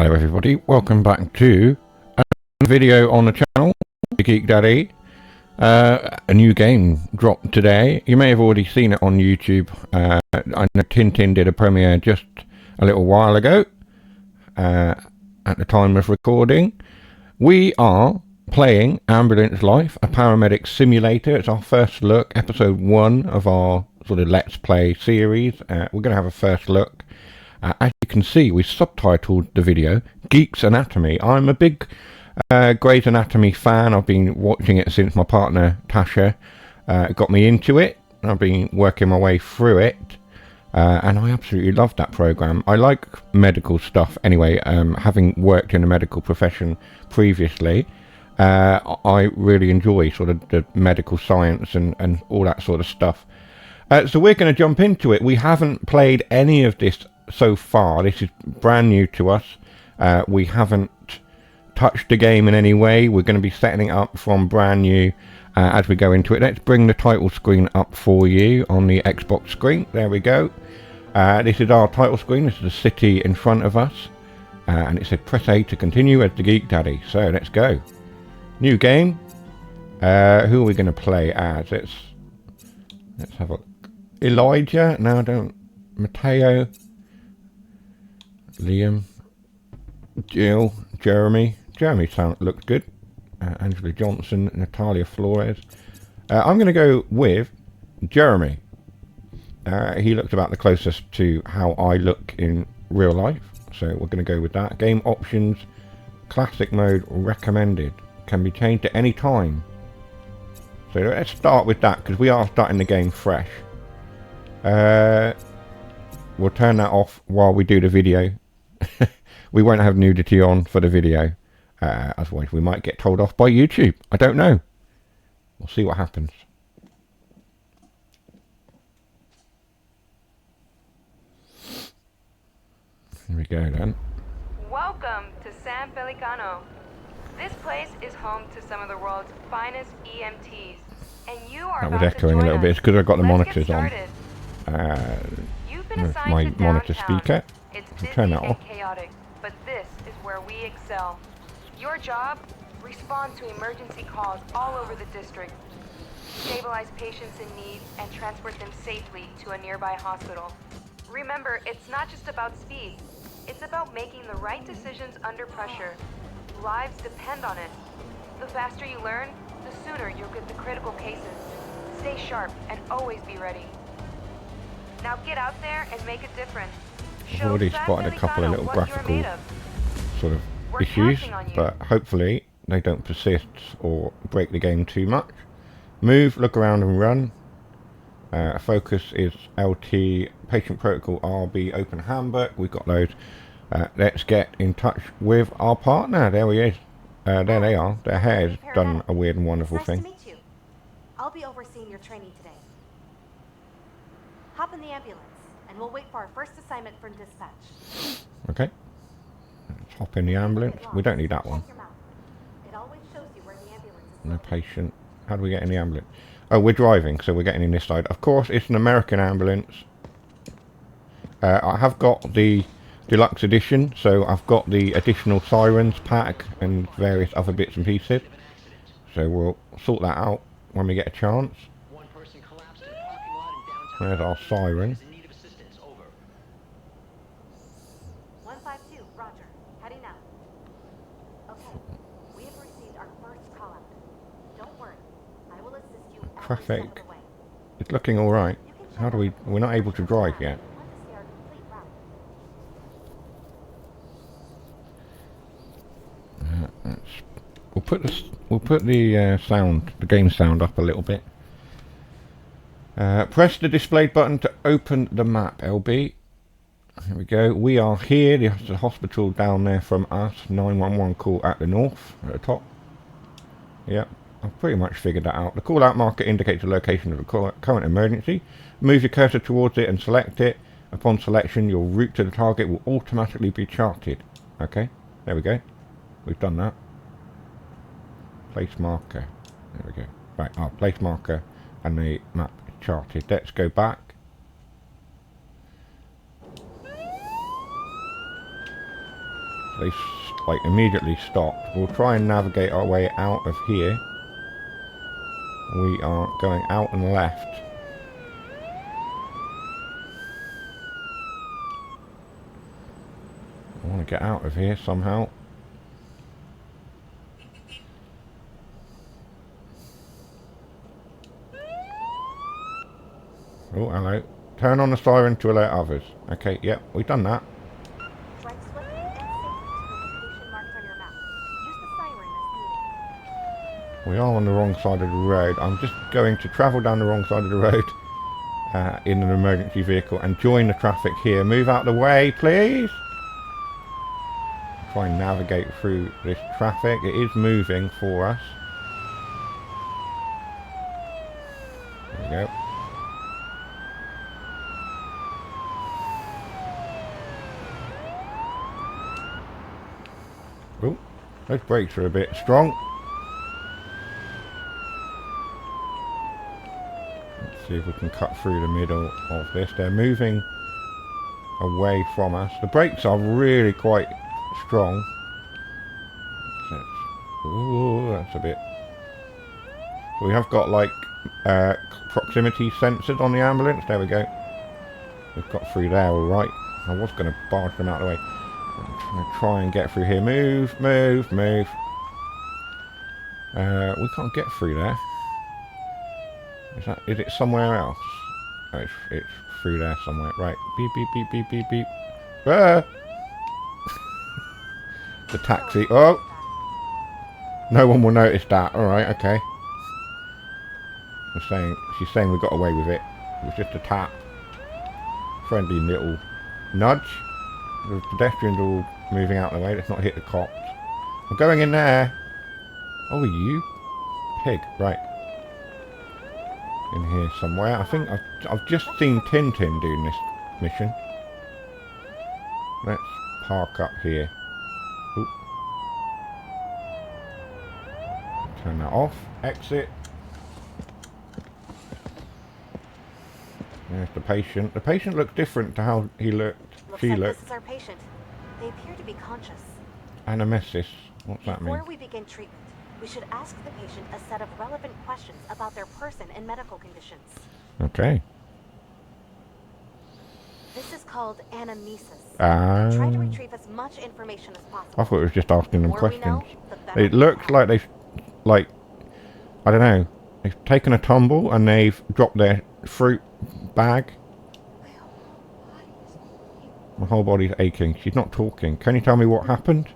Hello everybody, welcome back to a video on the channel, TheGeekDaddy. A new game dropped today. You may have already seen it on YouTube. I know Tintin did a premiere just a little while ago, at the time of recording. We are playing Ambulance Life, a Paramedic Simulator. It's our first look, episode 1 of our sort of Let's Play series. We're going to have a first look. As you can see, we subtitled the video Geek's Anatomy. I'm a big Grey's Anatomy fan. I've been watching it since my partner Tasha got me into it. I've been working my way through it, and I absolutely love that program. I like medical stuff anyway. Having worked in the medical profession previously, I really enjoy sort of the medical science and all that sort of stuff. So we're going to jump into it. We haven't played any of this so far. This is brand new to us. We haven't touched the game in any way. We're going to be setting it up from brand new as we go into it. Let's bring the title screen up for you on the Xbox screen. There we go. This is our title screen. This is the city in front of us, and it said press A to continue as the Geek Daddy. So let's go. New game. Who are we going to play as? Let's have a look. Elijah. No, I don't. Mateo. Liam, Jill, Jeremy. Jeremy looks good. Angela Johnson, Natalia Flores. I'm going to go with Jeremy. He looked about the closest to how I look in real life, so we're going to go with that. Game options, classic mode recommended. Can be changed at any time. So let's start with that because we are starting the game fresh. We'll turn that off while we do the video. We won't have nudity on for the video, otherwise we might get told off by YouTube. I don't know. We'll see what happens. Here we go then. Welcome to San Pelicano. This place is home to some of the world's finest EMTs, and you are that was about echoing to a little bit. It's because I've got the monitors on. You've been assigned My to monitor downtown. speaker. It's I'll busy turn that and off. chaotic, but this is where we excel. Your job? Respond to emergency calls all over the district. Stabilize patients in need and transport them safely to a nearby hospital. Remember, it's not just about speed. It's about making the right decisions under pressure. Lives depend on it. The faster you learn, the sooner you'll get the critical cases. Stay sharp and always be ready. Now get out there and make a difference. I've already spotted a couple of little graphical sort of issues, but hopefully they don't persist or break the game too much. Move, look around and run. Focus is LT, patient protocol RB, open handbook. We've got those. Let's get in touch with our partner. There he is. There they are. Their hair's done a weird and wonderful thing. Nice to meet you. I'll be overseeing your training today. Hop in the ambulance, and we'll wait for our first assignment for dispatch. Okay. Let's hop in the ambulance. We don't need that one. It always shows you where the ambulance is. No patient. How do we get in the ambulance? Oh, we're driving, so we're getting in this side. Of course, it's an American ambulance. I have got the deluxe edition, so I've got the additional sirens pack and various other bits and pieces. So we'll sort that out when we get a chance. There's our siren. 152, Roger. Heading out. Okay, we have received our first call out. Don't worry, I will assist you every step Traffic. of the way. It's looking alright. How do we... We're not able to drive yet. Want to see our complete route. We'll put the sound, the game sound up a little bit. Press the displayed button to open the map, LB. Here we go. We are here. There's the hospital down there from us. 911 call at the north, at the top. Yep, I've pretty much figured that out. The call out marker indicates the location of the current emergency. Move your cursor towards it and select it. Upon selection, your route to the target will automatically be charted. Okay, there we go. We've done that. Place marker. There we go. Right, our place marker and the map is charted. Let's go back. they like immediately stopped. We'll try and navigate our way out of here. We are going out and left. I want to get out of here somehow. Oh, hello. Turn on the siren to alert others. Okay, yep, we've done that. Drive swiftly and safely to the location marked on your map. Use the siren as needed. We are on the wrong side of the road. I'm just going to travel down the wrong side of the road in an emergency vehicle and join the traffic here. Move out the way, please. Try and navigate through this traffic. It is moving for us. There we go. Oh, those brakes are a bit strong. Let's see if we can cut through the middle of this. They're moving away from us. The brakes are really quite strong. Ooh, that's a bit... So we have got like proximity sensors on the ambulance. There we go. We've got through there alright. I was going to barge them out of the way. I'm going to try and get through here. Move, move, move. We can't get through there. Is it somewhere else? Oh, it's through there somewhere. Right. Beep, beep, beep, beep, beep, beep. Ah! The taxi. Oh! No one will notice that. Alright, okay. She's saying we got away with it. It was just a tap. Friendly little nudge. The pedestrians are all moving out of the way. Let's not hit the cops. I'm going in there. Oh, you pig. Right. In here somewhere. I think I've just seen Tintin doing this mission. Let's park up here. Oop. Turn that off. Exit. There's the patient. The patient looks different to how he looked. She looked. This is our patient. They appear to be conscious. Anemesis. What's that mean? Before we begin treatment, we should ask the patient a set of relevant questions about their person and medical conditions. Okay. This is called anamnesis. Ah. Try to retrieve as much information as possible. I thought it was just asking them The more we questions. know, the better It we looks have. like they've, like, I don't know, they've taken a tumble and they've dropped their fruit bag. My whole body's aching. She's not talking. Can you tell me what happened?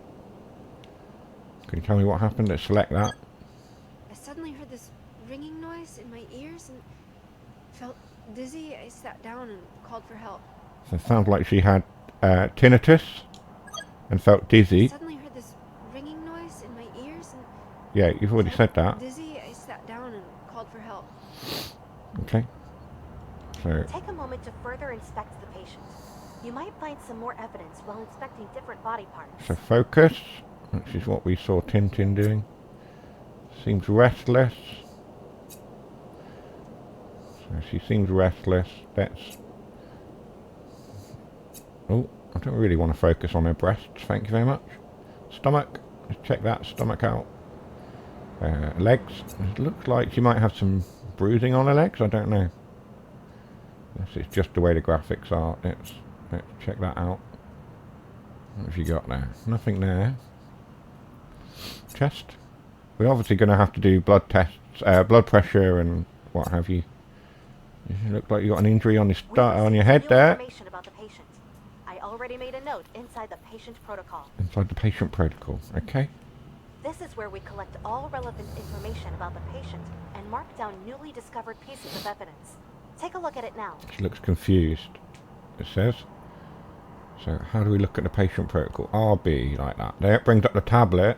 Can you tell me what happened? Let's select that. I suddenly heard this ringing noise in my ears and felt dizzy. I sat down and called for help. So it sounds like she had tinnitus and felt I dizzy. suddenly heard this ringing noise in my ears and Yeah, you've already said that. dizzy. I sat down and called for help. Okay. So, Take a moment to further inspect the patient. You might find some more evidence while inspecting different body parts. so focus. Which is what we saw Tintin doing. Seems restless. So she seems restless. Let's... Oh, I don't really want to focus on her breasts. Thank you very much. Stomach. Let's check that stomach out. Legs. It looks like she might have some bruising on her legs. I don't know. Unless it's just the way the graphics are. Let's check that out. What have you got there? Nothing there. Chest. We're obviously going to have to do blood tests, blood pressure and what have you. You look like you got an injury on your head there. Information about the patient. I already made a note inside the patient protocol. Inside the patient protocol. Okay. This is where we collect all relevant information about the patient and mark down newly discovered pieces of evidence. Take a look at it now. She looks confused. It says. So how do we look at the patient protocol? RB like that. There it brings up the tablet.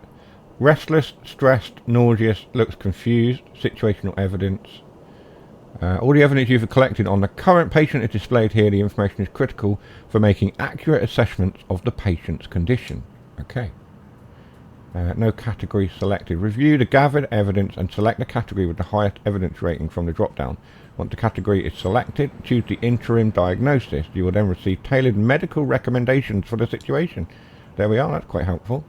Restless, stressed, nauseous, looks confused. Situational evidence. All the evidence you've collected on the current patient is displayed here. The information is critical for making accurate assessments of the patient's condition. Okay. No category selected. Review the gathered evidence and select the category with the highest evidence rating from the drop-down. Once the category is selected, choose the interim diagnosis. You will then receive tailored medical recommendations for the situation. There we are, that's quite helpful.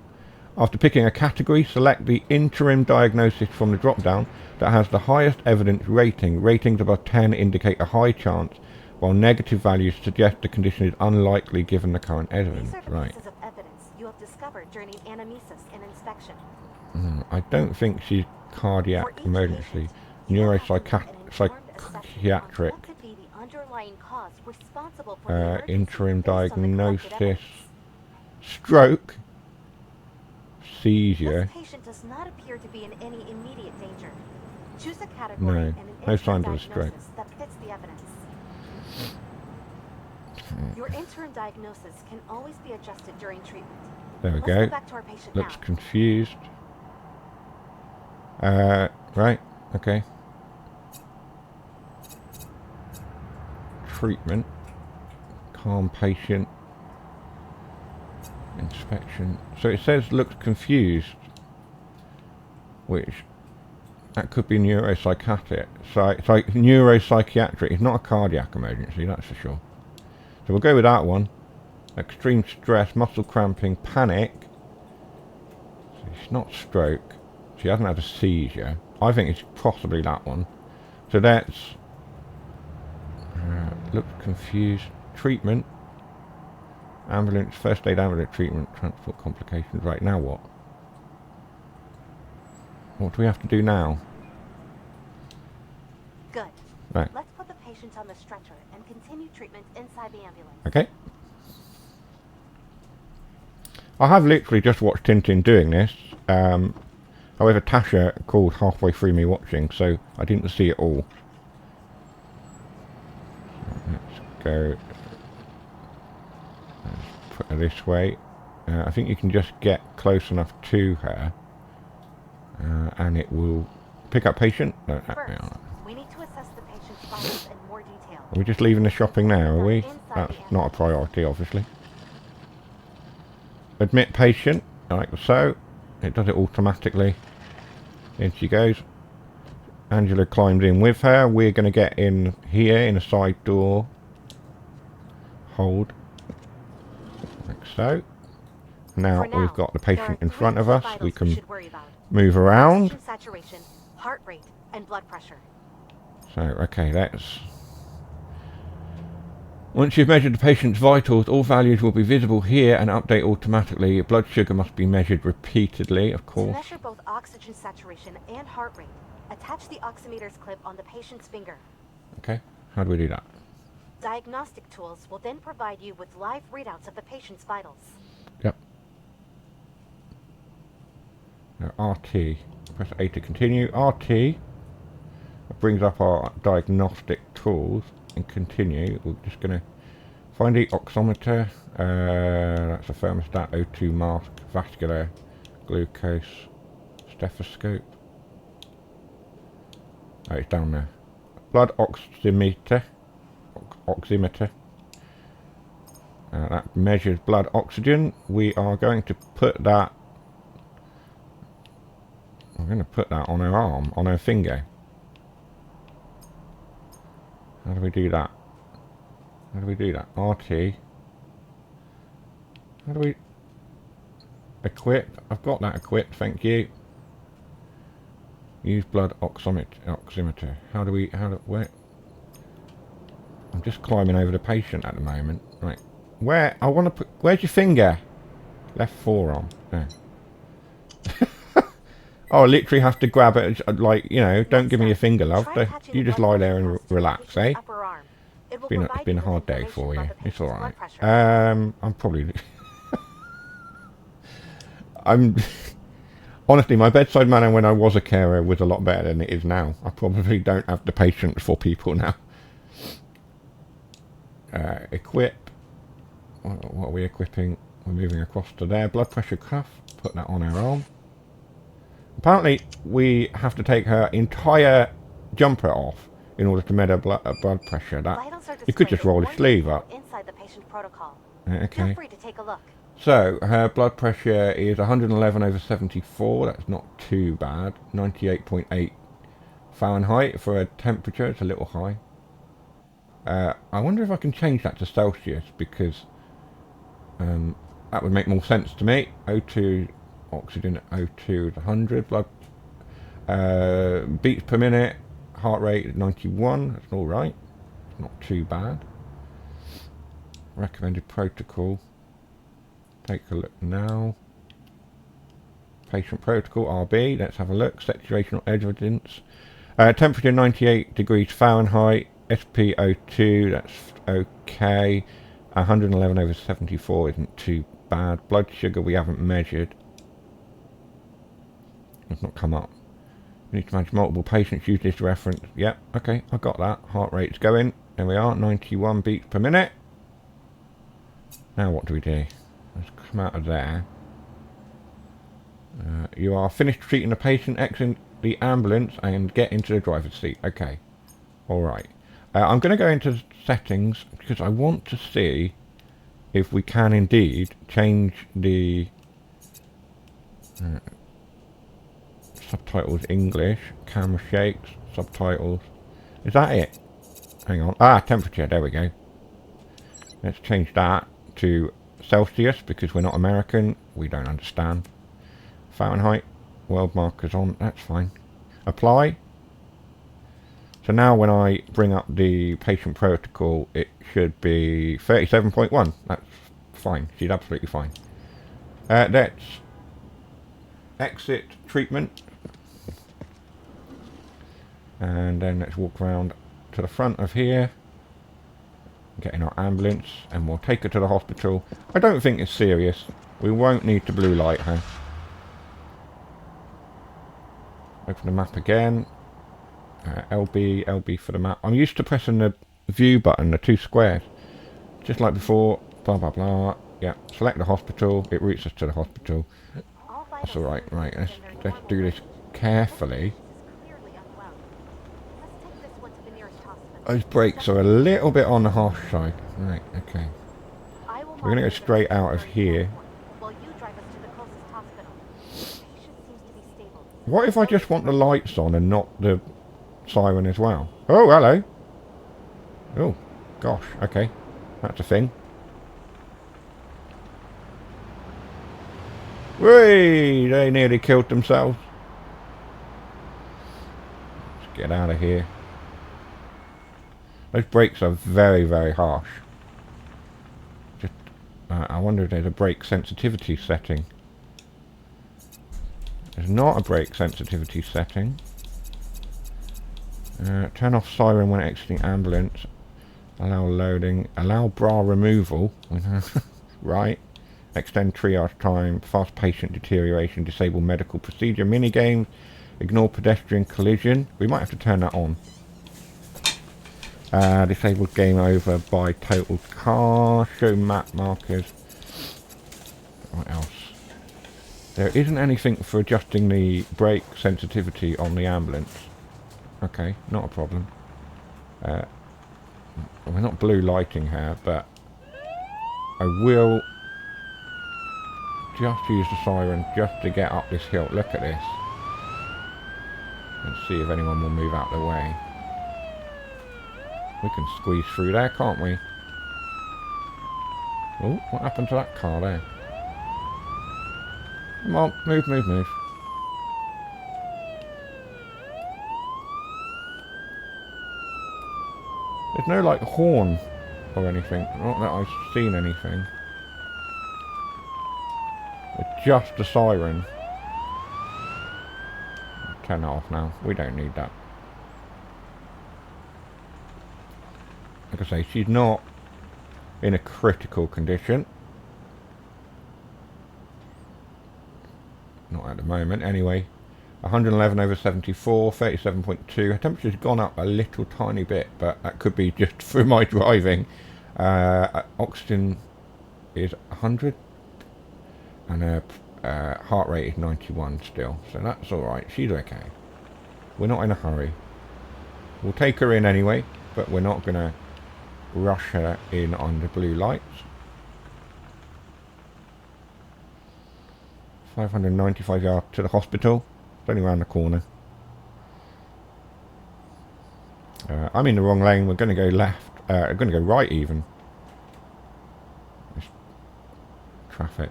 After picking a category, select the interim diagnosis from the drop-down that has the highest evidence rating. Ratings above 10 indicate a high chance, while negative values suggest the condition is unlikely given the current evidence. These are the Right. pieces of evidence you have discovered during anamnesis and inspection. I don't think she's cardiac For each emergency. patient, you will have to make an informed assessment on Psychiatric. what could be the underlying cause responsible for the emergency Interim based on the collected diagnosis. evidence. Stroke. Seizure. This patient does not appear to be in any immediate danger. Choose a category No. and an No interim signs of a stroke. diagnosis that fits the evidence. Your interim diagnosis can always be adjusted during treatment. There we Let's go. go back to our patient Looks now. confused. Right. Okay. Treatment. Calm patient. Inspection. So it says looks confused. Which that could be neuropsychiatric. Neuropsychiatric. It's not a cardiac emergency, that's for sure. So we'll go with that one. Extreme stress, muscle cramping, panic. So it's not stroke. She hasn't had a seizure. I think it's possibly that one. So that's... looks confused. Treatment. Ambulance, first aid ambulance treatment, transport complications. Right, now what? What do we have to do now? Good. Right. Let's put the patient on the stretcher and continue treatment inside the ambulance. Okay. I have literally just watched Tintin doing this. However, Tasha called halfway through me watching, so I didn't see it all. Let's go. Let's put her this way. I think you can just get close enough to her, and it will pick up patient. No, First, we need to assess the patient's vitals in more detail. are we just leaving the shopping now, are we? Inside That's the not a priority, obviously. Admit patient, like so. It does it automatically. In she goes. Angela climbed in with her. We're going to get in here in a side door. Hold. Like so. Now For now, we've got the there patient are in three front of key us. vitals We can should worry about. move around. Oxygen saturation, heart rate, and blood pressure. So, okay, that's... Once you've measured the patient's vitals, all values will be visible here and update automatically. Your blood sugar must be measured repeatedly, of To course. measure both oxygen saturation and heart rate, attach the oximeter's clip on the patient's finger. Okay, how do we do that? Diagnostic tools will then provide you with live readouts of the patient's vitals. Yep. Now, RT. Press A to continue. RT brings up our diagnostic tools. And continue. We're just going to find the oximeter. That's a thermostat, O2 mask, vascular, glucose, stethoscope. Oh, it's down there. Blood oximeter. Oximeter. That measures blood oxygen. We are going to put that. I'm going to put that on her arm, on her finger. How do we do that? How do we do that? RT. How do we... Equip. I've got that equipped, thank you. Use blood oximeter. How do we... where... I'm just climbing over the patient at the moment. Right. Where... I want to put... Where's your finger? Left forearm. There. Oh, I literally have to grab it, like, you know, don't give me your finger, love. You just lie there and relax, eh? It's been a hard day for you. It's alright. I'm probably... Honestly, my bedside manner when I was a carer was a lot better than it is now. I probably don't have the patience for people now. Equip. What are we equipping? We're moving across to there. Blood pressure cuff. Put that on her arm. Apparently, we have to take her entire jumper off in order to measure blood pressure. That you could just roll the sleeve up. Inside the patient protocol. Okay. Feel free to take a look. So her blood pressure is 111/74. That's not too bad. 98.8 Fahrenheit for her temperature. It's a little high. I wonder if I can change that to Celsius because That would make more sense to me. O2, oxygen at O2 is 100. Blood beats per minute. Heart rate at 91. That's all right. Not too bad. Recommended protocol. Take a look now. Patient protocol RB. Let's have a look. Saturational evidence. Temperature 98 degrees Fahrenheit. SpO2. That's okay. 111 over 74 isn't too bad. Blood sugar we haven't measured. It's not come up. We need to manage multiple patients. Use this reference. Yep. Okay. I got that. Heart rate's going. There we are. 91 beats per minute. Now what do we do? Let's come out of there. You are finished treating the patient. Exit the ambulance and get into the driver's seat. Okay. Alright. I'm going to go into settings because I want to see if we can indeed change the subtitles English. Camera shakes. Subtitles. Is that it? Hang on. Ah, temperature. There we go. Let's change that to Celsius because we're not American. We don't understand. Fahrenheit. World markers on. That's fine. Apply. So now when I bring up the patient protocol, it should be 37.1. That's fine. She's absolutely fine. Let's exit treatment. And then let's walk around to the front of here. Get in our ambulance and we'll take her to the hospital. I don't think it's serious. We won't need to blue light her. Open the map again. LB for the map. I'm used to pressing the view button, the two squares. Just like before. Blah, blah, blah. Yeah, select the hospital. It routes us to the hospital. That's alright. Right, let's do this carefully. Those brakes are a little bit on the harsh side. Right, okay. We're going to go straight out of here. What if I just want the lights on and not the siren as well? Oh, hello. Oh, gosh, okay. That's a thing. Whee! They nearly killed themselves. Let's get out of here. Those brakes are very, very harsh. Just, I wonder if there's a brake sensitivity setting. There's not a brake sensitivity setting. Turn off siren when exiting ambulance. Allow loading. Allow bra removal. Right. Extend triage time. Fast patient deterioration. Disable medical procedure. Minigames. Ignore pedestrian collision. We might have to turn that on. Disabled game over by total car. Show map markers. What else? There isn't anything for adjusting the brake sensitivity on the ambulance. Okay, not a problem. We're not blue lighting her, but I will just use the siren just to get up this hill. Look at this. Let's see if anyone will move out of the way. We can squeeze through there, can't we? Oh, what happened to that car there? Come on, move, move, move. There's no, like, horn or anything. Not that I've seen anything. It's just a siren. Turn that off now. We don't need that. Like I say, she's not in a critical condition. Not at the moment, anyway. 111 over 74, 37.2. Her temperature's gone up a little tiny bit, but that could be just through my driving. Oxygen is 100, and her heart rate is 91 still, so that's alright. She's okay. We're not in a hurry. We'll take her in anyway, but we're not going to rush her in on the blue lights. 595 yards to the hospital. It's only around the corner. I'm in the wrong lane. We're going to go left. We're going to go right even. Let's traffic.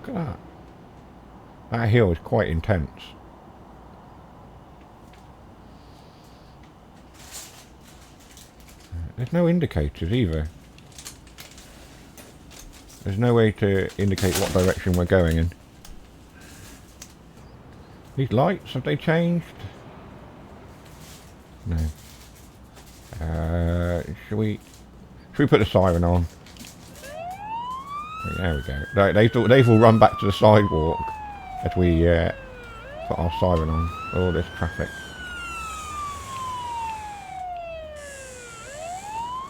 Look at that. That hill is quite intense. There's no indicators either. There's no way to indicate what direction we're going in. These lights, have they changed? No. Should we put the siren on? There we go. They've all run back to the sidewalk as we put our siren on. All this traffic.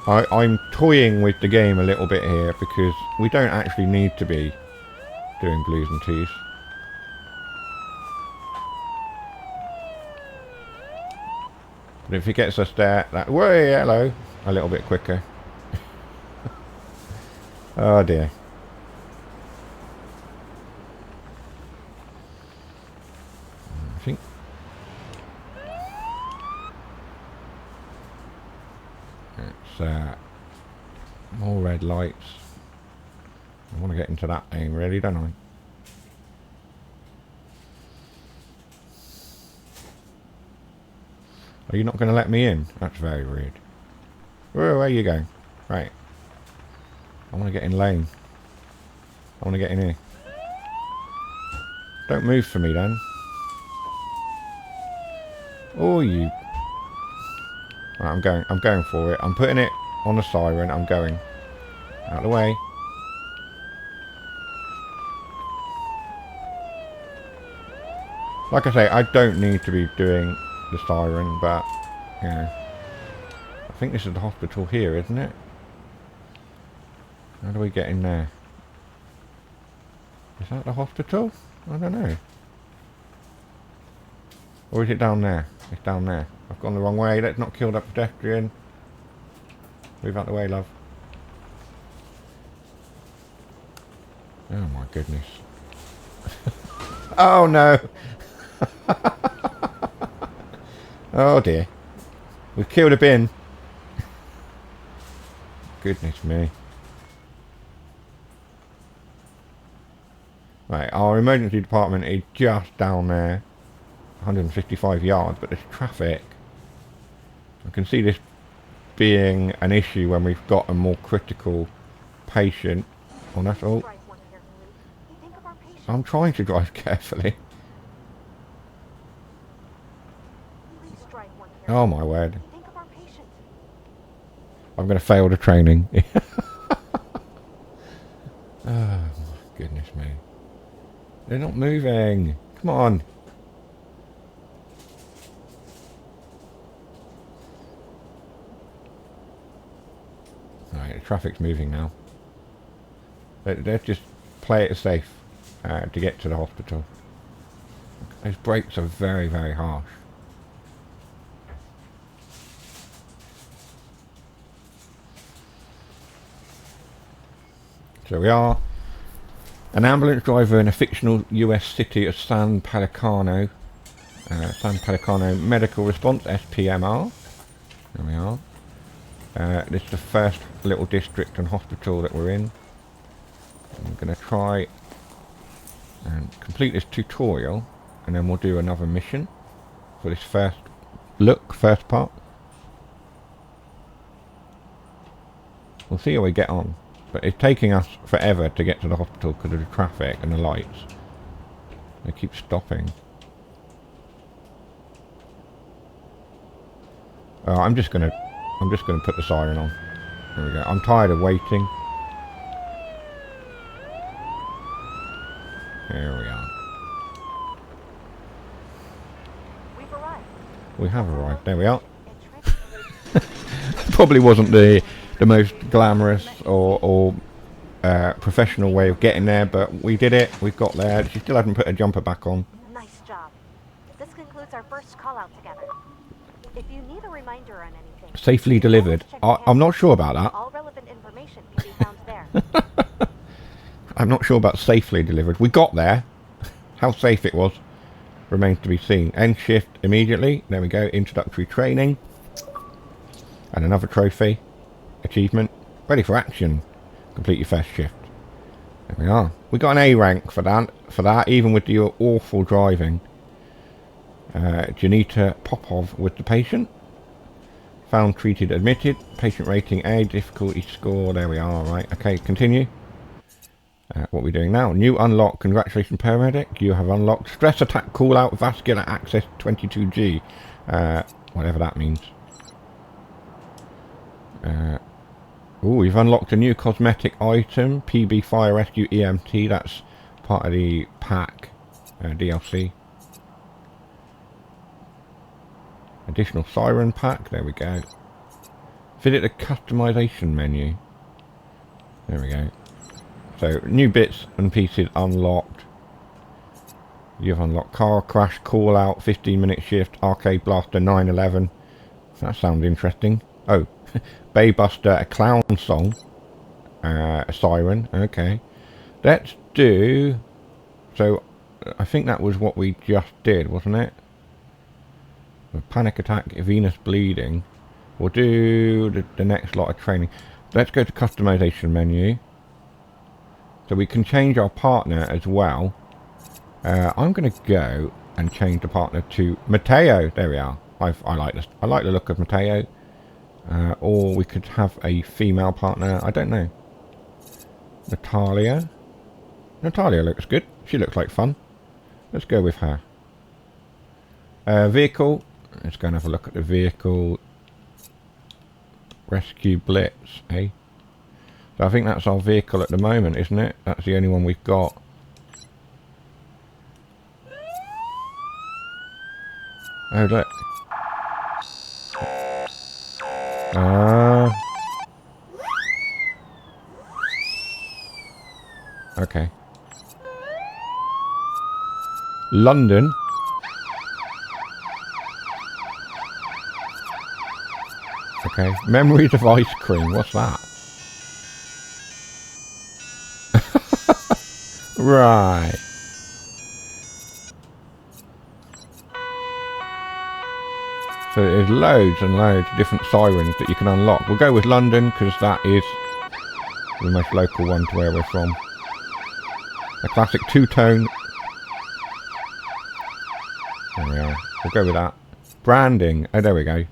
I'm toying with the game a little bit here because we don't actually need to be doing blues and twos. But if it gets us there, whoa, hello, a little bit quicker. Oh dear. I think. It's more red lights. I want to get into that lane, really, don't I? Are you not going to let me in? That's very rude. Where are you going? Right. I want to get in lane. I want to get in here. Don't move for me then. Oh, you. Right, I'm going for it. I'm putting it on the siren. I'm going. Out of the way. Like I say, I don't need to be doing the siren, but, you know. I think this is the hospital here, isn't it? How do we get in there? Is that the hospital? I don't know. Or is it down there? It's down there. I've gone the wrong way. Let's not kill that pedestrian. Move out the way, love. Oh my goodness. Oh no! Oh dear. We've killed a bin. Goodness me. Right, our emergency department is just down there. 155 yards, but there's traffic. I can see this being an issue when we've got a more critical patient. Oh, that's all. I'm trying to drive carefully. Oh my word. I'm going to fail the training. Oh my goodness me. They're not moving. Come on. Right, the traffic's moving now. Let's just play it safe to get to the hospital. Those brakes are very, very harsh. So we are an ambulance driver in a fictional US city of San Pelicano. San Pelicano Medical Response, SPMR. There we are. This is the first little district and hospital that we're in. I'm going to try and complete this tutorial, and then we'll do another mission for this first part. We'll see how we get on. But it's taking us forever to get to the hospital because of the traffic and the lights. They keep stopping. I'm just gonna put the siren on. There we go. I'm tired of waiting. Here we are. We've arrived. We have arrived. There we are. Probably wasn't the most glamorous or professional way of getting there, but we did it. We've got there. She still hasn't put her jumper back on. Nice job. This concludes our first call out together. If you need a reminder on anything, Safely delivered. I'm not sure about that. all relevant information can be found there. I'm not sure about safely delivered. We got there. How safe it was remains to be seen. End shift immediately. There we go. Introductory training. And another trophy. Achievement. Ready for action. Complete your first shift. There we are. We got an A rank for that, even with the awful driving. Janita Popov with the patient. Found, treated, admitted. Patient rating A, difficulty score. There we are, right. Okay, continue. What are we doing now? New unlock. Congratulations, paramedic. You have unlocked stress attack call out vascular access 22G. Whatever that means. Oh, we've unlocked a new cosmetic item. PB Fire Rescue EMT. That's part of the pack DLC. Additional siren pack. There we go. Visit the customization menu. There we go. So, new bits and pieces unlocked. You've unlocked car crash call out, 15-minute shift, arcade blaster 911. That sounds interesting. Oh, Baybuster, a clown song. A siren. Okay. Let's do... So, I think that was what we just did, wasn't it? A panic attack, venous bleeding. We'll do the next lot of training. Let's go to customization menu. So we can change our partner as well. I'm going to go and change the partner to Mateo. There we are. I like this. I like the look of Mateo. Or we could have a female partner. I don't know. Natalia. Natalia looks good. She looks like fun. Let's go with her. Vehicle. Let's go and have a look at the vehicle. Rescue Blitz, eh? So I think that's our vehicle at the moment, isn't it? That's the only one we've got. Oh, look. Okay. London. Okay. Memories of ice cream. What's that? Right. So there's loads and loads of different sirens that you can unlock. We'll go with London because that is the most local one to where we're from. A classic two-tone. There we are. We'll go with that. Branding. Oh, there we go.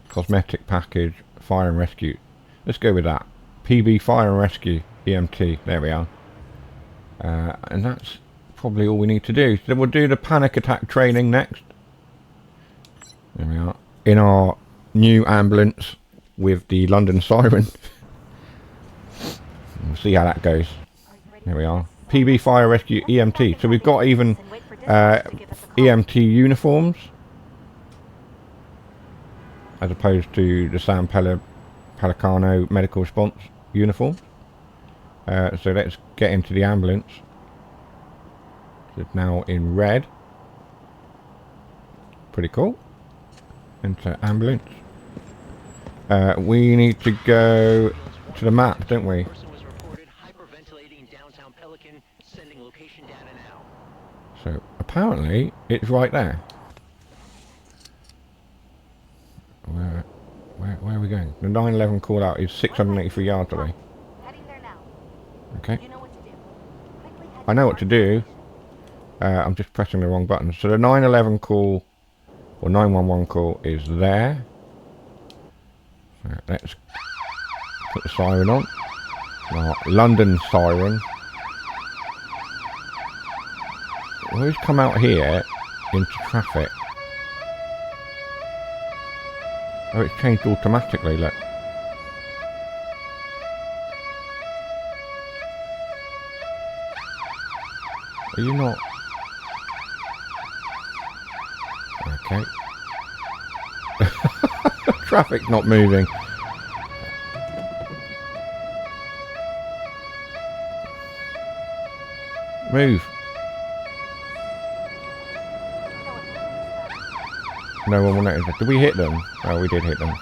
Cosmetic package. Fire and rescue. Let's go with that. PB Fire and Rescue. EMT. There we are. And that's probably all we need to do. So we'll do the panic attack training next. There we are. In our new ambulance with the London siren. We'll see how that goes. There we are. PB Fire Rescue EMT. So we've got even EMT uniforms. As opposed to the San Pelicano medical response uniform. So let's get into the ambulance. It's now in red. Pretty cool. Into ambulance. We need to go to the map, don't we? So apparently it's right there. Where are we going? The 911 call out is 683 yards away. Okay. I know what to do. I'm just pressing the wrong button. So the 911 call or 911 call is there. So let's put the siren on. Our London siren. Always come out here into traffic. Oh, it's changed automatically, look. Are you not? Okay. Traffic's not moving. Move. No one will notice it. Did we hit them? Oh, we did hit them.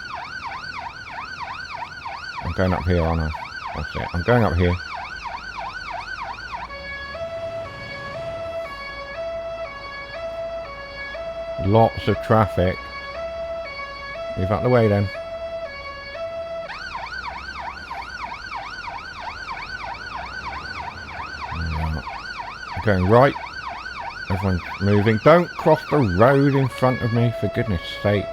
I'm going up here, aren't I? That's it. I'm going up here. Lots of traffic. Move out the way then. Going right. Everyone's moving. Don't cross the road in front of me, for goodness sake.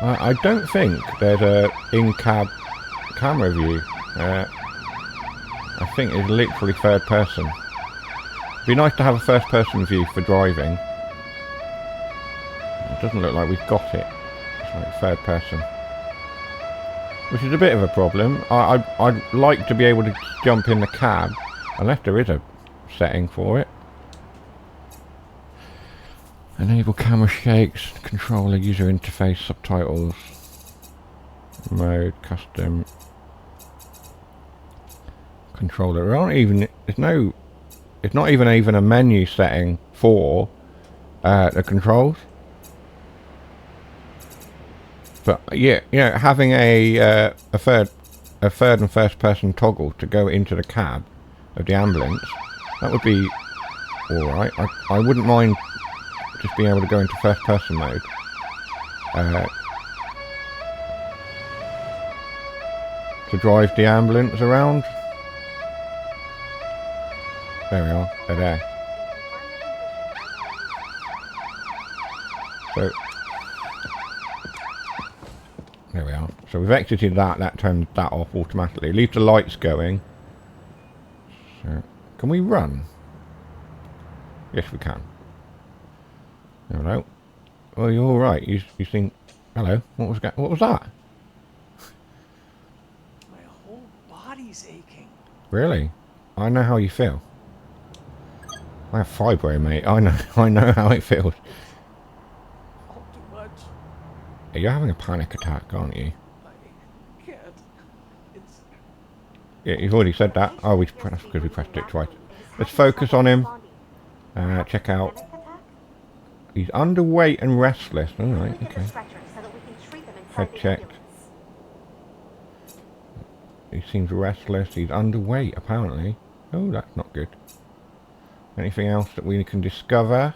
I don't think there's a in-cab camera view. I think it's literally third person. It'd be nice to have a first person view for driving. It doesn't look like we've got it. It's like third person. Which is a bit of a problem. I'd like to be able to jump in the cab, unless there is a setting for it. Enable camera shakes, controller, user interface, subtitles, mode, custom, controller. There aren't even, it's not even a menu setting for the controls. But yeah, you know, having a third and first person toggle to go into the cab of the ambulance, that would be all right. I wouldn't mind just being able to go into first person mode. To drive the ambulance around. There we are, they're there. So, there we are. So we've exited that turns that off automatically. Leave the lights going. So, can we run? Yes, we can. Hello. Oh, you're all right. You think? Hello. What was that? My whole body's aching. Really? I know how you feel. I have fibro, mate. I know how it feels. All too much. You're having a panic attack, aren't you? I can't. It's... Yeah, you've already said that. Oh, that's because we pressed it twice. Let's focus on him. Check out. He's underweight and restless. Alright, okay. Head checked. He seems restless. He's underweight, apparently. Oh, that's not good. Anything else that we can discover?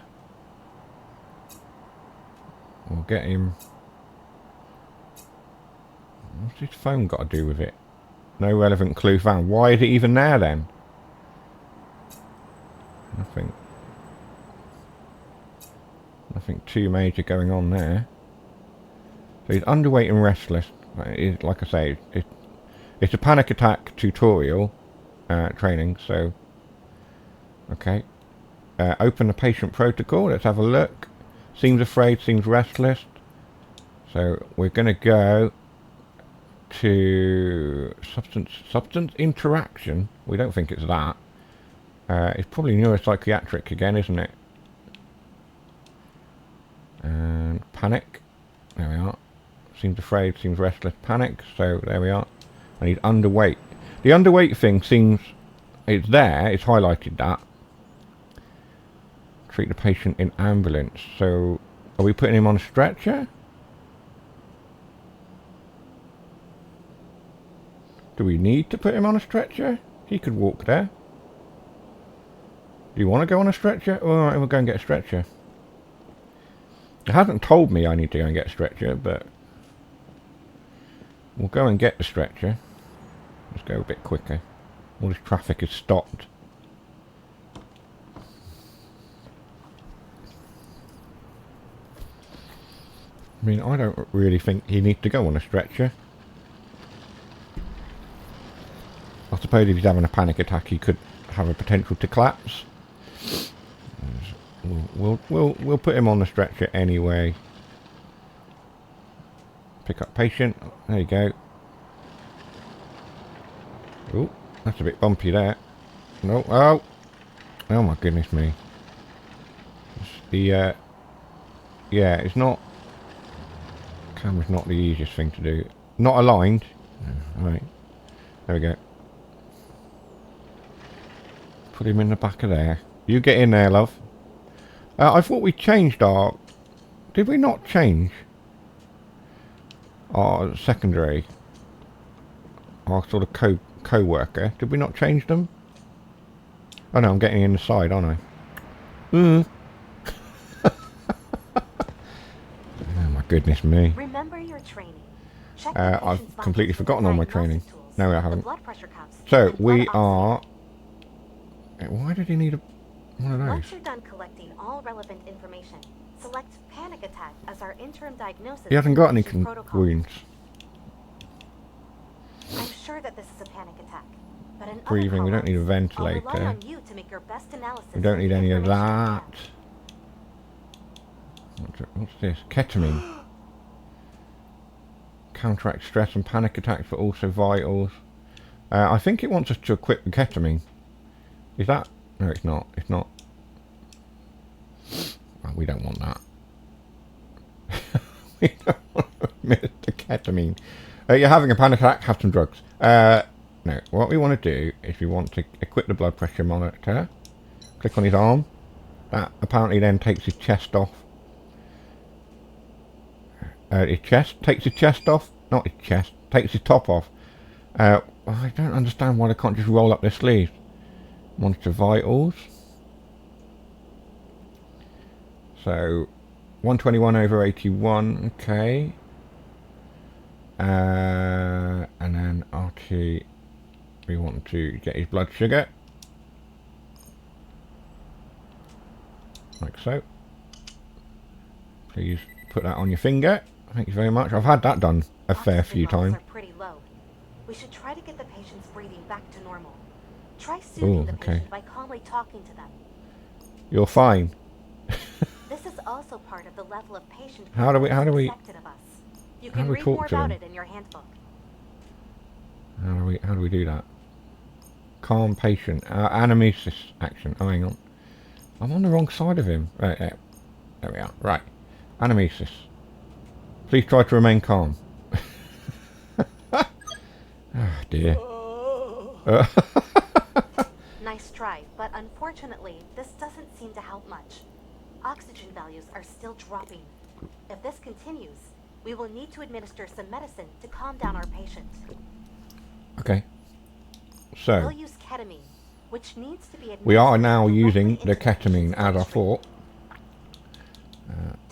We'll get him. What's his phone got to do with it? No relevant clue found. Why is it even there then? Nothing. Nothing too major going on there. So he's underweight and restless. Like I say, it's a panic attack tutorial training. So, okay. Open the patient protocol. Let's have a look. Seems afraid, seems restless. So we're going to go to substance interaction. We don't think it's that. It's probably neuropsychiatric again, isn't it? And panic. There we are. Seems afraid, seems restless, panic. So there we are. And he's underweight. The underweight thing seems... It's there. It's highlighted that. Treat the patient in ambulance. So are we putting him on a stretcher? Do we need to put him on a stretcher? He could walk there. Do you want to go on a stretcher? Alright, we'll go and get a stretcher. It hasn't told me I need to go and get a stretcher, but we'll go and get the stretcher. Let's go a bit quicker. All this traffic is stopped. I mean, I don't really think he needs to go on a stretcher. I suppose if he's having a panic attack, he could have a potential to collapse. We'll put him on the stretcher anyway. Pick up patient. There you go. Oh, that's a bit bumpy there. No, oh my goodness me. Yeah, it's not. Camera's not the easiest thing to do. Not aligned. Alright. There we go. Put him in the back of there. You get in there, love. I thought we changed our... Did we not change our secondary? Our sort of co-worker? Did we not change them? Oh no, I'm getting in the side, aren't I? Oh my goodness me. Remember your training. Check the I've patient's vitals completely with the forgotten all my diagnostic training. tools, No, I the haven't. blood pressure cuffs, So and we blood are... oximeter. Why did he need one of those? Once you're done collecting all relevant information, select panic attack as our interim diagnosis. He hasn't got any protocol. wounds. I'm sure that this is a panic attack, but in Breathing, we don't need a I'll rely ventilator. on you to make your best analysis. We don't need any of information that. you have. What's this? Ketamine. Counteract stress and panic attacks, but also vitals. I think it wants us to equip the ketamine. Is that? No, it's not. It's not. Well, we don't want that. We don't want to admit the ketamine. You're having a panic attack, have some drugs. No, what we want to do is we want to equip the blood pressure monitor. Click on his arm. That apparently then takes his chest off. His chest? Takes his chest off? Not his chest. Takes his top off. I don't understand why they can't just roll up their sleeves. Monitor vitals. So, 121/81, okay. And then RT, we want to get his blood sugar. Like so. Please put that on your finger. Thank you very much. I've had that done a fair Oxygen few levels times. are pretty low. We should try to get the patient's breathing back to normal. Try soothing the okay. patient by calmly talking to them. You're fine. This is also part of the level of patient How do we expected of us. You how can do we read talk more to about them? it in your handbook. How do we do that? Calm patient. Animesis action. Oh, hang on. I'm on the wrong side of him. Right, there we are. Right. Animesis. Please try to remain calm. Ah, dear. Nice try, but unfortunately, this doesn't seem to help much. Oxygen values are still dropping. If this continues, we will need to administer some medicine to calm down our patient. Okay. So, We'll use ketamine, which needs to be administered we are now directly using into the patient's ketamine as I bloodstream. thought.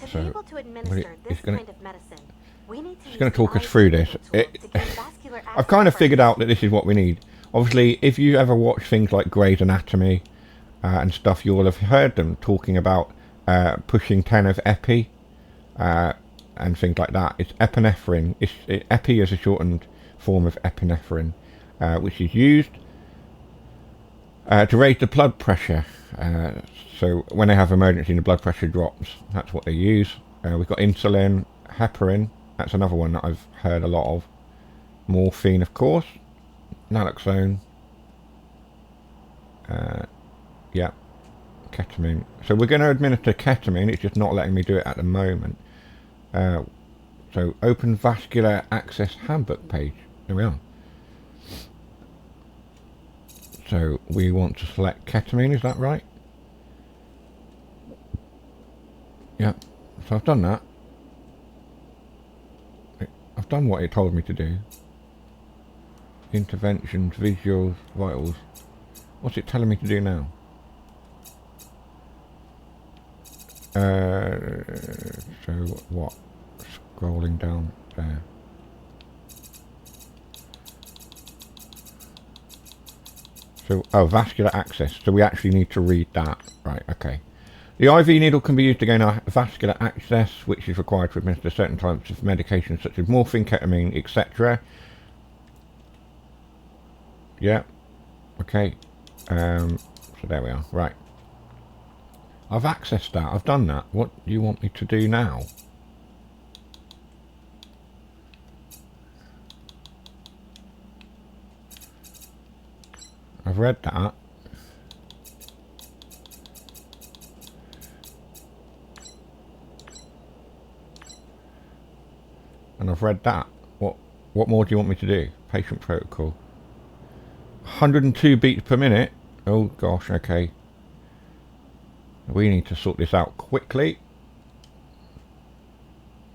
To So, be able to administer this gonna- kind of medicine, we need to It's use going to the talk us IV through this. tool to gain vascular I've kind of access figured first. out that this is what we need. Obviously, if you ever watch things like Grey's Anatomy and stuff, you will have heard them talking about pushing 10 of epi and things like that. It's epinephrine. Epi is a shortened form of epinephrine, which is used to raise the blood pressure. So when they have emergency and the blood pressure drops, that's what they use. We've got insulin, heparin. That's another one that I've heard a lot of. Morphine, of course. Naloxone. Yeah. Ketamine. So we're going to administer ketamine. It's just not letting me do it at the moment. So open vascular access handbook page. There we are. So we want to select ketamine, is that right? Yeah. So I've done that. I've done what it told me to do. Interventions, visuals, vitals. What's it telling me to do now? So what? Scrolling down there. So, oh, vascular access. So we actually need to read that. Right, okay. The IV needle can be used to gain vascular access, which is required to administer certain types of medications such as morphine, ketamine, etc. Yeah. Okay. So there we are. Right. I've accessed that. I've done that. What do you want me to do now? I've read that. And I've read that. What more do you want me to do? Patient protocol. 102 beats per minute. Oh gosh, okay. We need to sort this out quickly.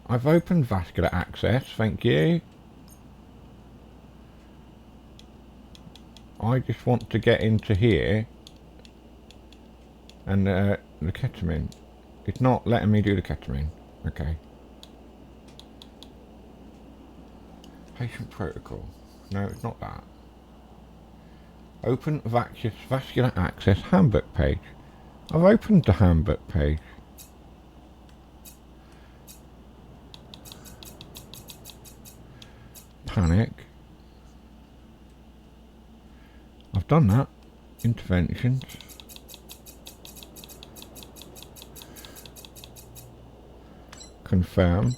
I've opened vascular access, thank you. I just want to get into here. And the ketamine. It's not letting me do the ketamine. Okay. Patient protocol. No, it's not that. Open vascular access handbook page. I've opened the handbook page. Panic. I've done that. Interventions. Confirm.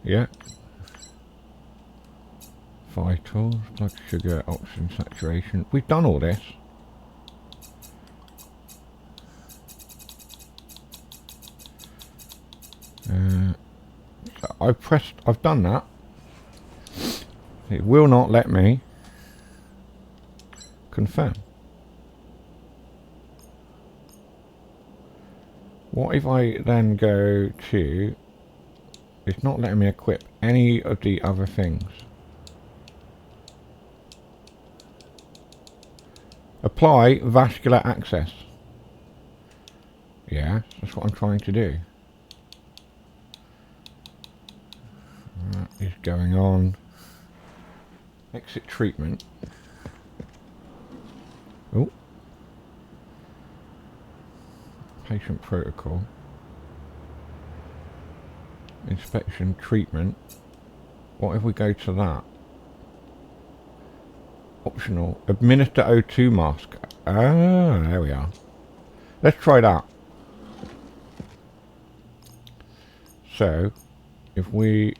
Yeah. Vitals, blood sugar, oxygen saturation. We've done all this. I've done that. It will not let me confirm. What if I then go to... It's not letting me equip any of the other things. Apply vascular access. Yeah, that's what I'm trying to do. That is going on. Exit treatment. Oh. Patient protocol. Inspection, treatment. What if we go to that? Optional. Administer O2 mask. Ah, there we are. Let's try that. So, if we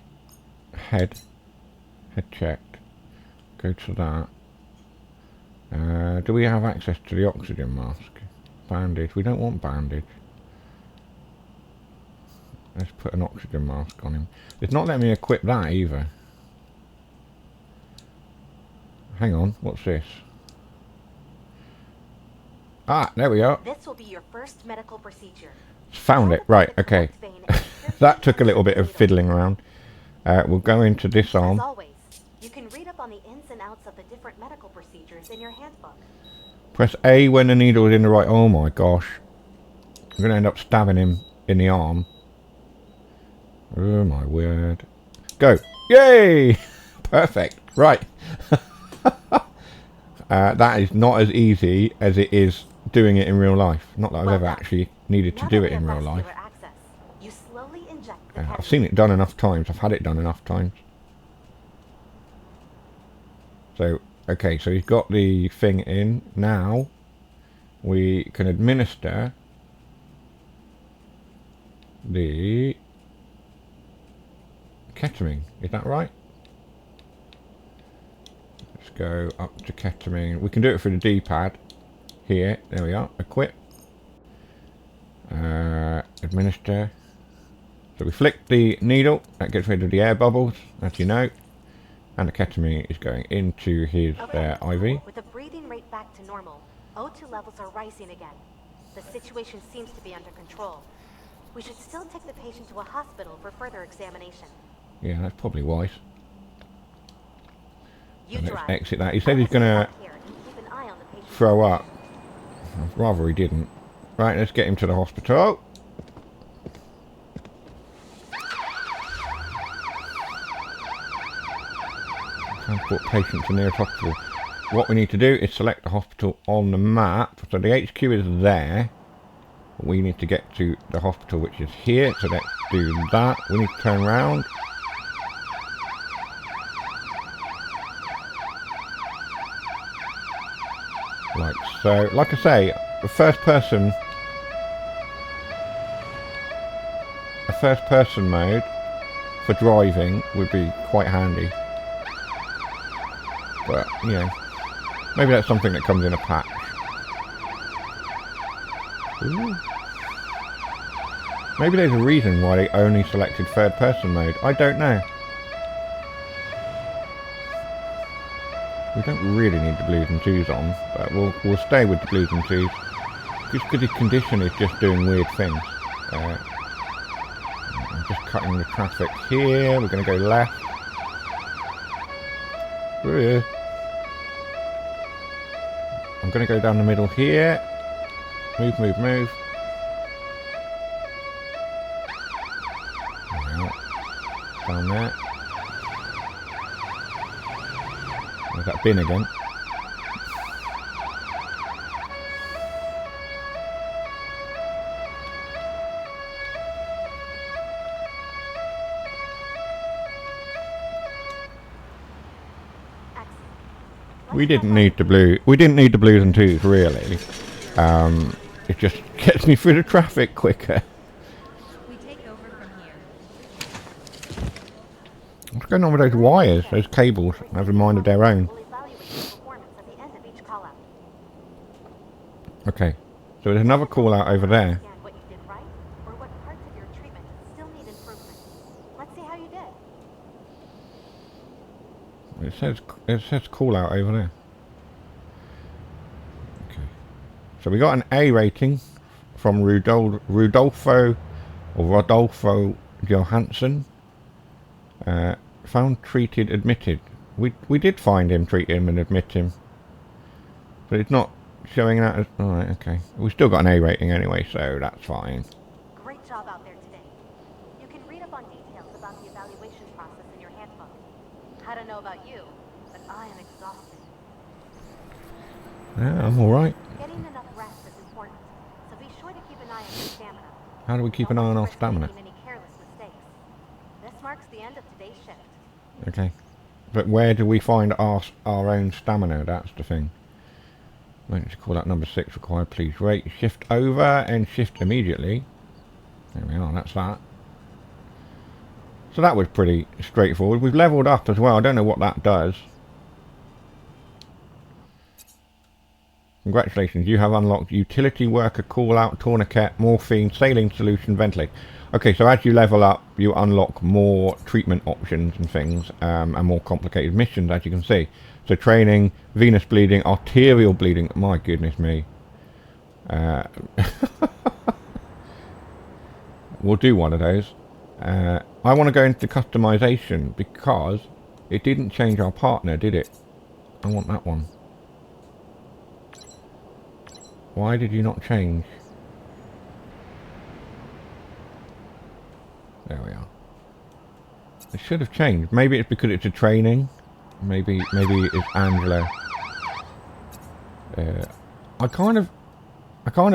head checked, go to that. Do we have access to the oxygen mask? Bandage. We don't want bandage. Let's put an oxygen mask on him. It's not letting me equip that either. Hang on, what's this? Ah, there we are. This will be your first medical procedure. Found it. Right, okay. That took a little bit of fiddling around. We'll go into this As arm. always, you can read up on the ins and outs of the different medical procedures in your handbook. Press A when the needle is in the right... Oh my gosh. I'm going to end up stabbing him in the arm. Oh my word. Go. Yay! Perfect. Right. That is not as easy as it is doing it in real life. Not that I've ever actually needed to do it in real life. You slowly inject the I've seen it done enough times. I've had it done enough times. So, okay, so he's got the thing in. Now, we can administer the ketamine. Is that right? Let's go up to ketamine. We can do it through the D-pad. Here, there we are. Equip. Administer. So we flick the needle. That gets rid of the air bubbles, as you know. And the ketamine is going into his IV. With the breathing rate back to normal, O2 levels are rising again. The situation seems to be under control. We should still take the patient to a hospital for further examination. Yeah, that's probably wise. You Let's drive. exit that. He said he's going to throw up. Rather he didn't. Right, let's get him to the hospital. Transport patient to nearest hospital. What we need to do is select the hospital on the map. So the HQ is there. We need to get to the hospital, which is here. So let's do that. We need to turn around. Like so. Like I say, the first person mode for driving would be quite handy. But, you know, maybe that's something that comes in a patch. Ooh. Maybe there's a reason why they only selected third person mode. I don't know. We don't really need the blues and twos on, but we'll stay with the blues and twos. Just because his condition is just doing weird things. I'm just cutting the traffic here. We're going to go left. I'm going to go down the middle here. Move, move, move. down there. There's that bin again. We didn't need the blue. We didn't need the blues and twos really. It just gets me through the traffic quicker. We take over from here. What's going on with those wires? Those cables have a mind of their own. We'll evaluate your performance at the end of each call-out. Okay, so there's another call out over there. Understand what you did right, or what parts of your treatment still need improvement. Let's see how you did. It says call out over there. Okay, so we got an A rating from Rodolfo Johansson. Found, treated, admitted. We did find him, treat him, and admit him, but it's not showing that as. Alright, okay. We still got an A rating anyway, so that's fine. Great job out there today. You can read up on details about the evaluation process in your handbook. I don't know about you, but I am exhausted. Yeah, I'm alright. Getting enough rest is important, so be sure to keep an eye on your stamina. How do we keep an eye on our stamina? Making any careless mistakes. This marks the end of today's shift. Okay. But where do we find our own stamina? That's the thing. Wait, let's call that number 6 required. Please rate. Shift over and shift immediately. There we are. That's that. So that was pretty straightforward. We've leveled up as well. I don't know what that does. Congratulations. You have unlocked utility worker call out, tourniquet, morphine, saline solution, ventilate. Okay, so as you level up, you unlock more treatment options and things, and more complicated missions, as you can see. So training, venous bleeding, arterial bleeding. My goodness me. We'll do one of those. I want to go into customization because it didn't change our partner, did it? I want that one. Why did you not change? There we are. It should have changed. Maybe it's because it's a training. Maybe it's Angela. I kind of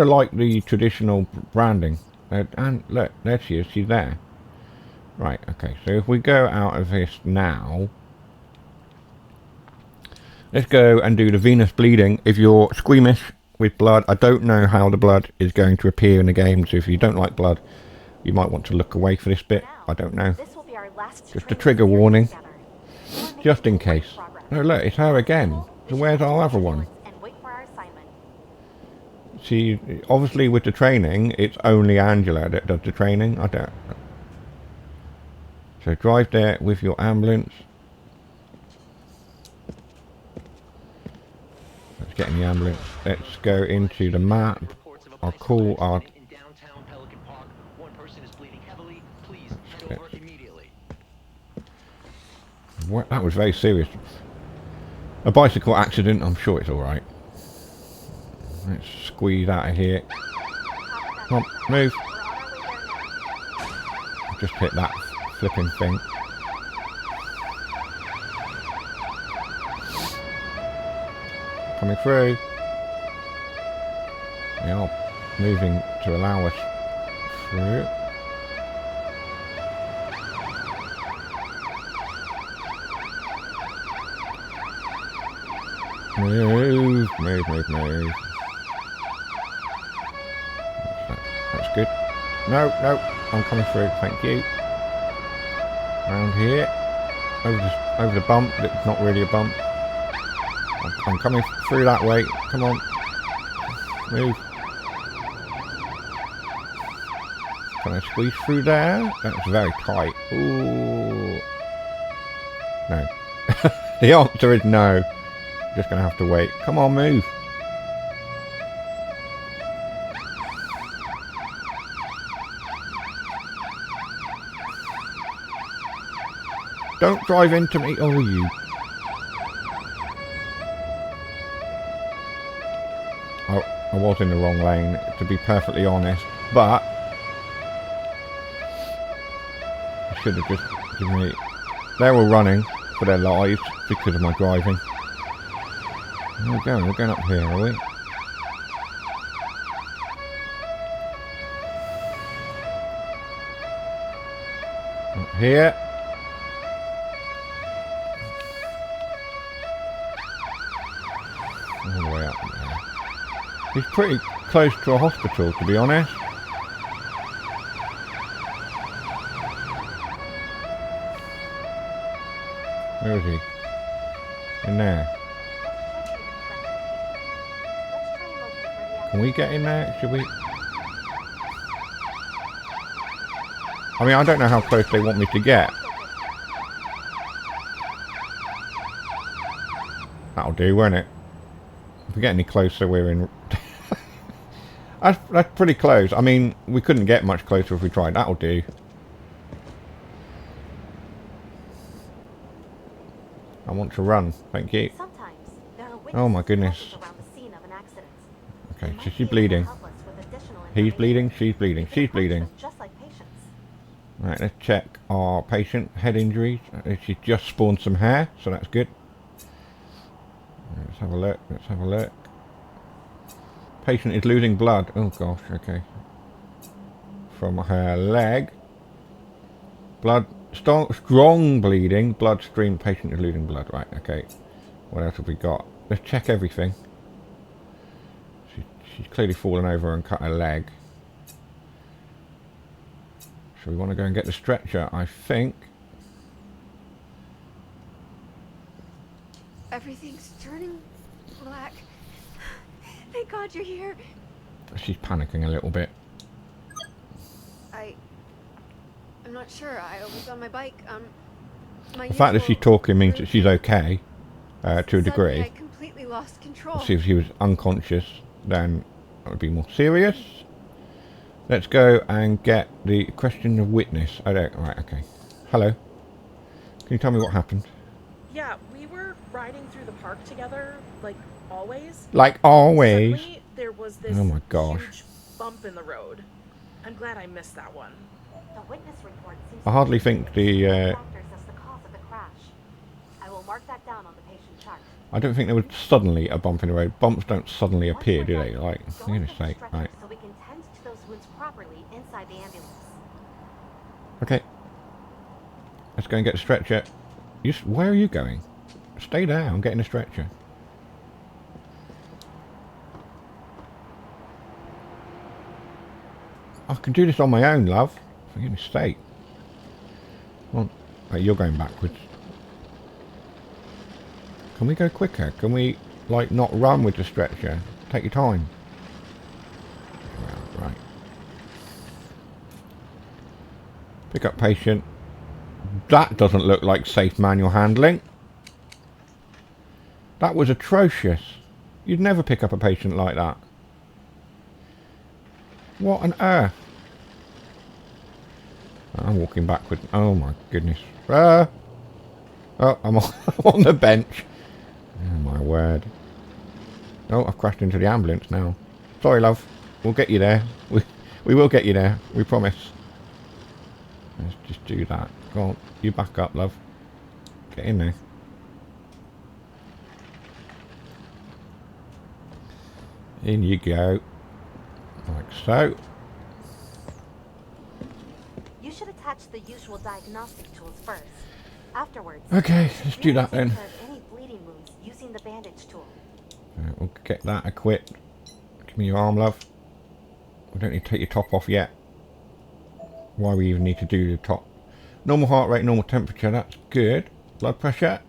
like the traditional branding. And look, there she is. She's there. Right. Okay. So if we go out of this now, let's go and do the venous bleeding. If you're squeamish with blood, I don't know how the blood is going to appear in the game. So if you don't like blood, you might want to look away for this bit. I don't know. This will be our last Just a training trigger series warning. together. We will make Just in great case. progress. Oh look, it's her again. So where's our other one? And wait for our assignment. See, obviously with the training, it's only Angela that does the training. I don't. So drive there with your ambulance. Let's get in the ambulance. Let's go into the map. I'll call our. In downtown Pelican Park, one person is bleeding heavily. Please head over immediately. What? That was very serious. A bicycle accident. I'm sure it's all right. Let's squeeze out of here. Come on, move. Just hit that flipping thing. Coming through. They are moving to allow us through. Move. That's good. No, I'm coming through. Thank you. Around here, over the bump. It's not really a bump. I'm coming through that way. Come on, move. Can I squeeze through there? That's very tight. Ooh. No. The answer is no. Just gonna have to wait. Come on, move. Don't drive into me. Oh, you. I was in the wrong lane, to be perfectly honest. But I should have just Give me... They're all running for their lives because of my driving. Where are we going? We're going up here, are we? Up here. All the way up there. He's pretty close to a hospital, to be honest. Where is he? In there. Can we get in there? Should we? I mean, I don't know how close they want me to get. That'll do, won't it? If we get any closer, we're in... that's pretty close. I mean, we couldn't get much closer if we tried. That'll do. I want to run. Thank you. Sometimes there are Oh my goodness. around the scene of an accident. Okay, They so might she's be able to bleeding. help us with additional He's information. bleeding, she's bleeding, We can she's approach bleeding. them just like patients. Right, let's check our patient. Head injuries. She's just spawned some hair, so that's good. Let's have a look, let's have a look. Patient is losing blood. Oh gosh, okay. From her leg. Blood, strong bleeding. Bloodstream, patient is losing blood. Right, okay. What else have we got? Let's check everything. She's clearly fallen over and cut her leg. So we want to go and get the stretcher, I think. Everything's turning black. Thank God you're here. She's panicking a little bit. I'm not sure. I was on my bike. My The fact that she's talking means that she's okay, to a Suddenly, degree. I completely lost control. See, if she was unconscious, then that would be more serious. Let's go and get the question of witness. Oh, there. Right, okay. Hello. Can you tell me what happened? Yeah, we were riding through the park together, like always. Like always. Suddenly, there was this Oh my gosh. huge bump in the road. I'm glad I missed that one. The witness report seems I hardly think the, factors as the cause of the crash. I will mark that down on the patient chart. I don't think there was suddenly a bump in the road. Bumps don't suddenly Once appear, we're do they? done, Like, go for goodness into the sake. stretcher Right. so we can tend to those wounds properly inside the ambulance. Okay. Let's go and get the stretcher. Where are you going? Stay there. I'm getting a stretcher. I can do this on my own, love. For goodness sake. Come on. Oh, you're going backwards. Can we go quicker? Can we, like, not run with the stretcher? Take your time. Well, right. Pick up patient. That doesn't look like safe manual handling. That was atrocious. You'd never pick up a patient like that. What on earth? I'm walking backwards. Oh my goodness. Oh, I'm on the bench. Oh my word. Oh, I've crashed into the ambulance now. Sorry, love. We'll get you there. We will get you there. We promise. Let's just do that. Go on. You back up, love. Get in there. In you go. Like so. You should attach the usual diagnostic tools first. Afterwards, Okay, let's do we will that take then. care of any bleeding wounds using the bandage tool. We'll get that equipped. Give me your arm, love. We don't need to take your top off yet. Why we even need to do the top. Normal heart rate, normal temperature, that's good. Blood pressure.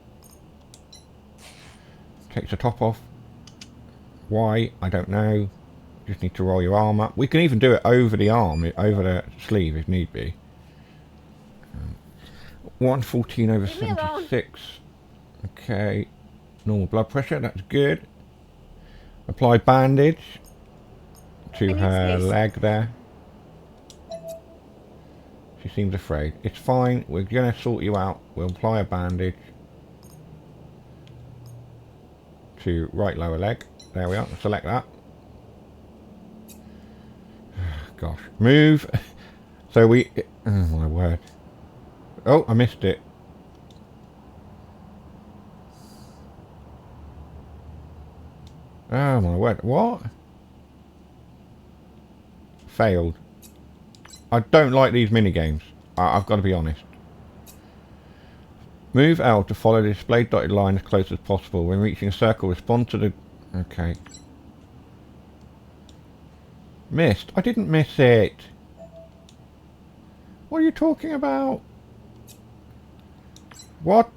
Takes the top off. Why? I don't know. Just need to roll your arm up. We can even do it over the arm, over the sleeve if need be. 114 over Leave me alone. 76. Okay. Normal blood pressure, that's good. Apply bandage to need her space. leg there. She seems afraid. It's fine, we're going to sort you out. We'll apply a bandage to right lower leg. There we are, select that. Gosh, move. So we, oh my word. Oh, I missed it. Oh my word. What? Failed. I don't like these minigames. I've got to be honest. Move L to follow the displayed dotted line as close as possible. When reaching a circle, respond to the... Okay. Missed. I didn't miss it. What are you talking about? What?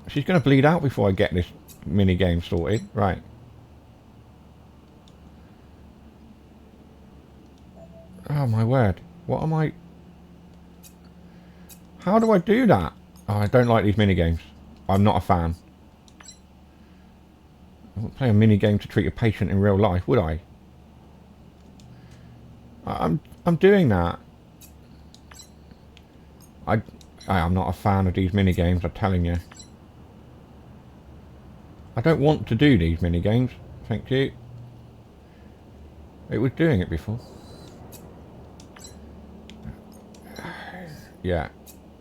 She's going to bleed out before I get this minigame sorted. Right. Oh my word. What am I... How do I do that? Oh, I don't like these minigames. I'm not a fan. I wouldn't play a minigame to treat a patient in real life, would I? I'm doing that. I'm not a fan of these minigames, I'm telling you. I don't want to do these minigames. Thank you. It was doing it before. Yeah.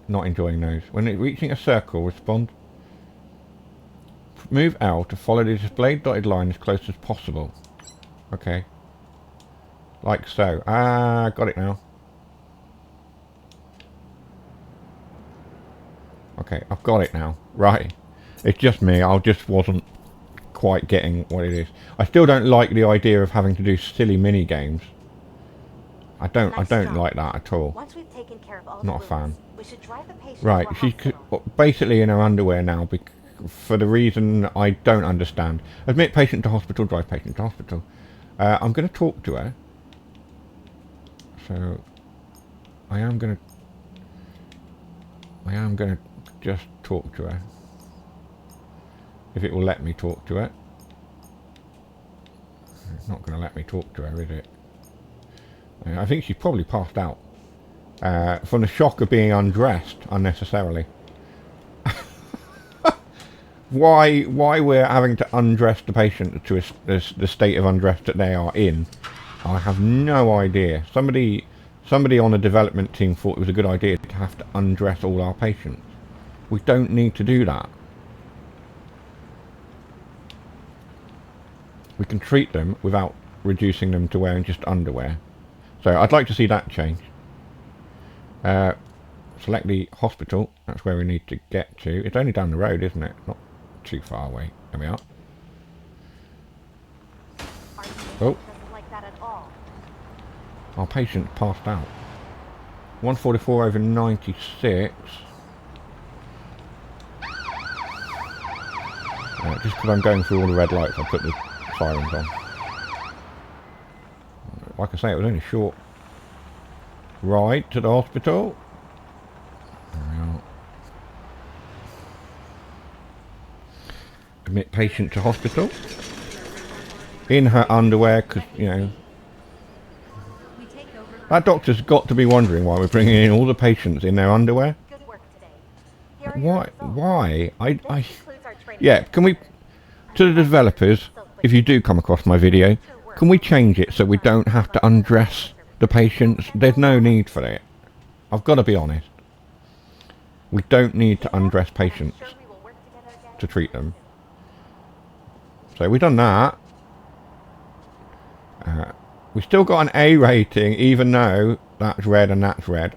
Not enjoying those. When reaching a circle, respond. Move L to follow the displayed dotted line as close as possible. Okay. Like so. Ah, got it now. Okay, I've got it now. Right. It's just me. I just wasn't quite getting what it is. I still don't like the idea of having to do silly mini games. I don't like that at all. Once we've taken care of all Not a the fan. wounds, we should drive the patient Right, to a she's hospital. basically in her underwear now for the reason I don't understand. Admit patient to hospital, drive patient to hospital. I'm going to talk to her. So, I am going to just talk to her. If it will let me talk to her. It's not going to let me talk to her, is it? I think she's probably passed out. From the shock of being undressed unnecessarily. Why we're having to undress the patient to the state of undress that they are in, I have no idea. Somebody on the development team thought it was a good idea to have to undress all our patients. We don't need to do that. We can treat them without reducing them to wearing just underwear. So I'd like to see that change. Select the hospital. That's where we need to get to. It's only down the road, isn't it? Not too far away. There we are. Oh. Doesn't like that at all. Our patient passed out. 144 over 96. Just because I'm going through all the red lights, I'll put the sirens on. Like I say, it was only a short ride to the hospital. There we are. Admit patient to hospital. In her underwear, because, you know, We take over. that doctor's got to be wondering why we're bringing in all the patients in their underwear. Good work today. Here are your Why? results. Why? This concludes our training Yeah, session. can we, to the developers, if you do come across my video, can we change it so we don't have to undress the patients? There's no need for it. I've got to be honest. We don't need to undress patients Sure we will work together again. to treat them. So we've done that. We still got an A rating, even though that's red and that's red.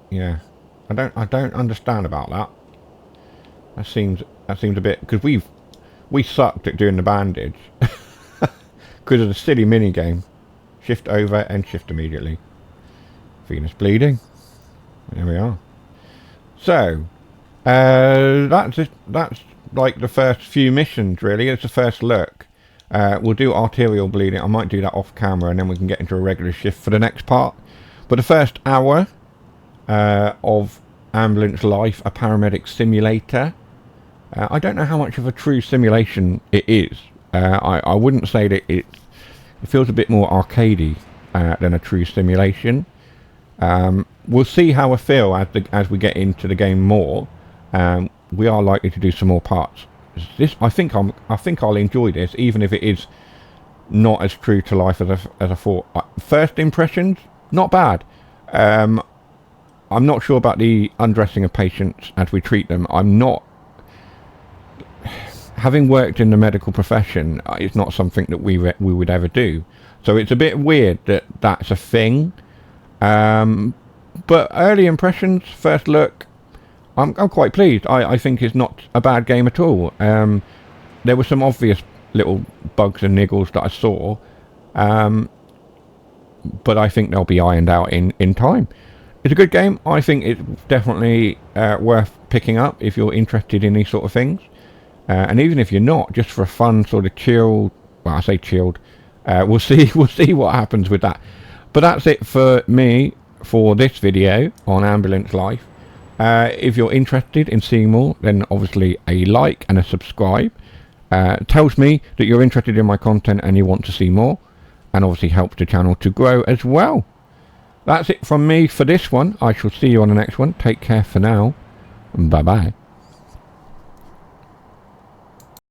Yeah, I don't understand about that. That seems a bit, because we sucked at doing the bandage because of the silly mini game. Shift over and shift immediately. Venous bleeding. There we are. So that's it. That's like the first few missions, really. It's the first look. We'll do arterial bleeding. I might do that off camera, and then we can get into a regular shift for the next part. But the first hour of Ambulance Life, a Paramedic Simulator. I don't know how much of a true simulation it is. I wouldn't say that it feels a bit more arcadey than a true simulation. We'll see how I feel as we get into the game more. We are likely to do some more parts. I think I'll enjoy this, even if it is not as true to life as I thought. First impressions, not bad. I'm not sure about the undressing of patients as we treat them. I'm not, having worked in the medical profession, it's not something that we would ever do. So it's a bit weird that that's a thing. But early impressions, first look, I'm quite pleased. I think it's not a bad game at all. There were some obvious little bugs and niggles that I saw, but I think they'll be ironed out in time. It's a good game. I think it's definitely worth picking up if you're interested in these sort of things. And even if you're not, just for a fun sort of chilled, well, I say chilled, we'll see what happens with that. But that's it for me for this video on Ambulance Life. If you're interested in seeing more, then obviously a like and a subscribe tells me that you're interested in my content and you want to see more, and obviously helps the channel to grow as well. That's it from me for this one. I shall see you on the next one. Take care for now. Bye bye.